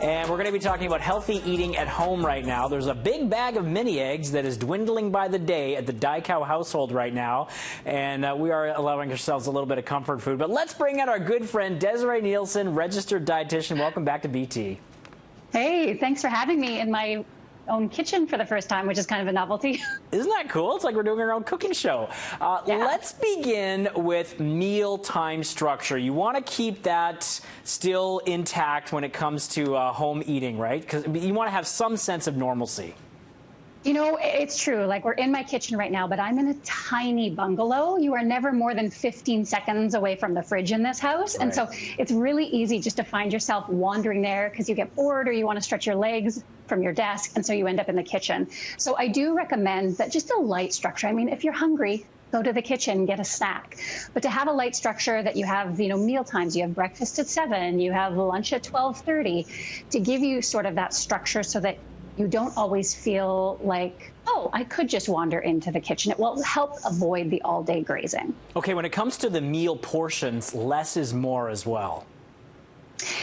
and we're going to be talking about healthy eating at home right now. There's a big bag of mini eggs that is dwindling by the day at the Dye-Cow household right now, and we are allowing ourselves a little bit of comfort food. But let's bring in our good friend Desiree Nielsen, registered dietitian. Welcome back to BT. Hey, thanks for having me in my own kitchen for the first time, which is kind of a novelty. Isn't that cool? It's like we're doing our own cooking show. Yeah. Let's begin with mealtime structure. You want to keep that still intact when it comes to home eating, right? Because you want to have some sense of normalcy. You know, it's true. Like, we're in my kitchen right now, but I'm in a tiny bungalow. You are never more than 15 seconds away from the fridge in this house. Right. And so it's really easy just to find yourself wandering there because you get bored or you want to stretch your legs from your desk. And so you end up in the kitchen. So I do recommend that just a light structure. I mean, if you're hungry, go to the kitchen, get a snack. But to have a light structure that you have, you know, meal times, you have breakfast at 7, you have lunch at 12:30, to give you sort of that structure so that you don't always feel like, oh, I could just wander into the kitchen. It will help avoid the all-day grazing. Okay, when it comes to the meal portions, less is more as well.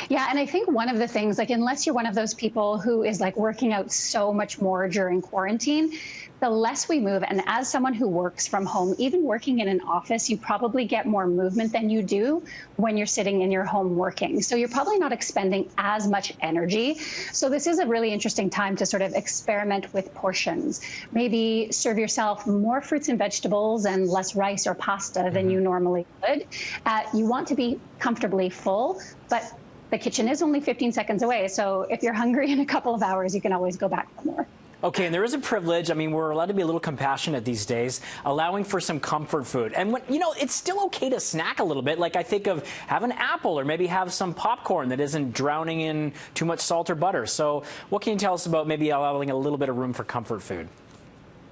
Yeah, and I think one of the things, like, unless you're one of those people who is like working out so much more during quarantine, the less we move, and as someone who works from home, even working in an office, you probably get more movement than you do when you're sitting in your home working. So you're probably not expending as much energy. So this is a really interesting time to sort of experiment with portions. Maybe serve yourself more fruits and vegetables and less rice or pasta than you normally would. You want to be comfortably full, but the kitchen is only 15 seconds away. So if you're hungry in a couple of hours, you can always go back for more. Okay, and there is a privilege. I mean, we're allowed to be a little compassionate these days, allowing for some comfort food. And when, you know, it's still okay to snack a little bit. Like, I think of have an apple or maybe have some popcorn that isn't drowning in too much salt or butter. So what can you tell us about maybe allowing a little bit of room for comfort food?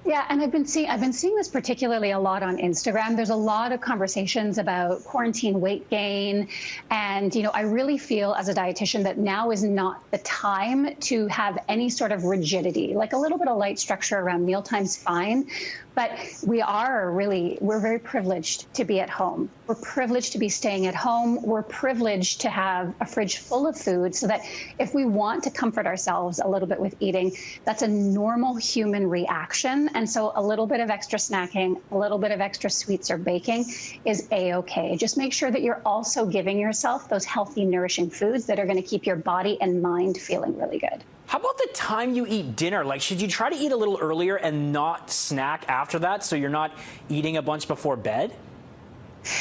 Yeah, and I've been seeing this particularly a lot on Instagram. There's a lot of conversations about quarantine weight gain. And, you know, I really feel as a dietitian that now is not the time to have any sort of rigidity. Like, a little bit of light structure around mealtime's fine. But we're very privileged to be at home. We're privileged to be staying at home. We're privileged to have a fridge full of food so that if we want to comfort ourselves a little bit with eating, that's a normal human reaction. And so a little bit of extra snacking, a little bit of extra sweets or baking is a-okay. Just make sure that you're also giving yourself those healthy, nourishing foods that are going to keep your body and mind feeling really good. How about the time you eat dinner? Like, should you try to eat a little earlier and not snack after that so you're not eating a bunch before bed?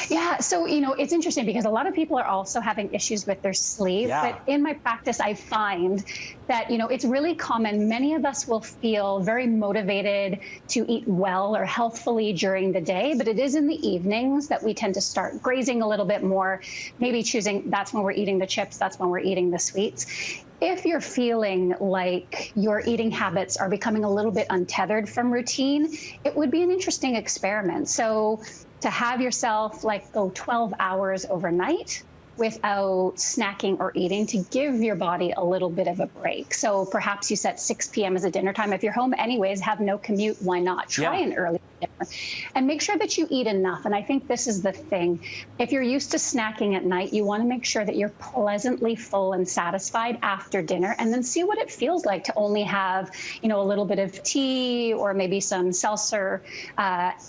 Yeah, so, you know, it's interesting because a lot of people are also having issues with their sleep. Yeah. But in my practice, I find that, you know, it's really common. Many of us will feel very motivated to eat well or healthfully during the day, but it is in the evenings that we tend to start grazing a little bit more, maybe choosing that's when we're eating the chips, that's when we're eating the sweets. If you're feeling like your eating habits are becoming a little bit untethered from routine, it would be an interesting experiment. So to have yourself like go 12 hours overnight without snacking or eating, to give your body a little bit of a break. So perhaps you set 6 p.m. as a dinner time. If you're home anyways, have no commute, why not? Try an early dinner and make sure that you eat enough. And I think this is the thing. If you're used to snacking at night, you want to make sure that you're pleasantly full and satisfied after dinner, and then see what it feels like to only have, you know, a little bit of tea or maybe some seltzer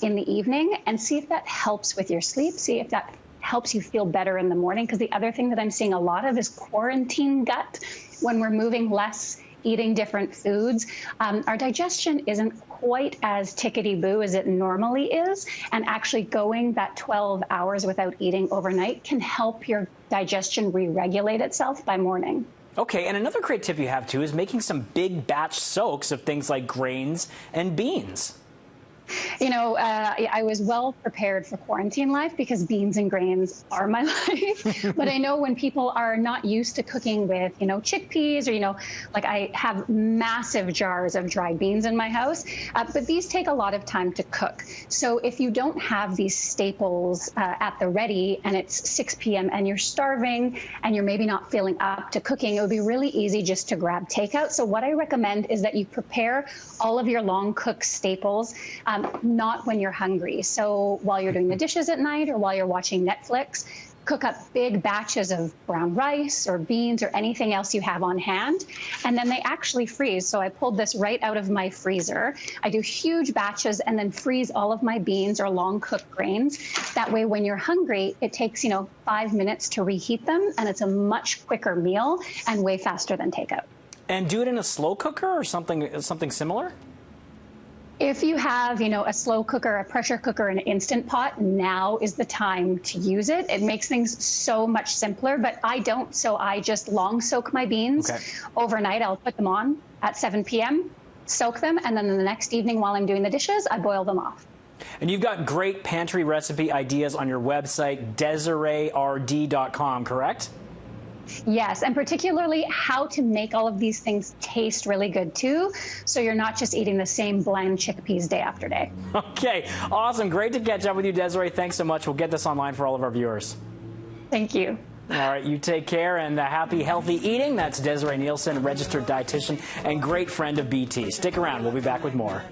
in the evening, and see if that helps with your sleep. See if that helps you feel better in the morning. Because the other thing that I'm seeing a lot of is quarantine gut. When we're moving less, eating different foods, our digestion isn't quite as tickety-boo as it normally is. And actually going that 12 hours without eating overnight can help your digestion re-regulate itself by morning. Okay, and another great tip you have too is making some big batch soaks of things like grains and beans. You know, I was well prepared for quarantine life because beans and grains are my life. But I know when people are not used to cooking with, you know, chickpeas, or, you know, like I have massive jars of dried beans in my house, but these take a lot of time to cook. So if you don't have these staples at the ready and it's 6 p.m. and you're starving and you're maybe not feeling up to cooking, it would be really easy just to grab takeout. So what I recommend is that you prepare all of your long cook staples, not when you're hungry. So while you're doing the dishes at night or while you're watching Netflix, cook up big batches of brown rice or beans or anything else you have on hand. And then they actually freeze. So I pulled this right out of my freezer. I do huge batches and then freeze all of my beans or long cooked grains. That way, when you're hungry, it takes, 5 minutes to reheat them, and it's a much quicker meal and way faster than takeout. And do it in a slow cooker or something similar? If you have, a slow cooker, a pressure cooker, an Instant Pot, now is the time to use it. It makes things so much simpler, but I don't, so I just long soak my beans overnight. I'll put them on at 7 p.m., soak them, and then the next evening while I'm doing the dishes, I boil them off. And you've got great pantry recipe ideas on your website, DesireeRD.com, correct? Yes, and particularly how to make all of these things taste really good too, so you're not just eating the same bland chickpeas day after day. Okay, awesome. Great to catch up with you, Desiree. Thanks so much. We'll get this online for all of our viewers. Thank you. All right, you take care and happy, healthy eating. That's Desiree Nielsen, registered dietitian and great friend of BT. Stick around. We'll be back with more.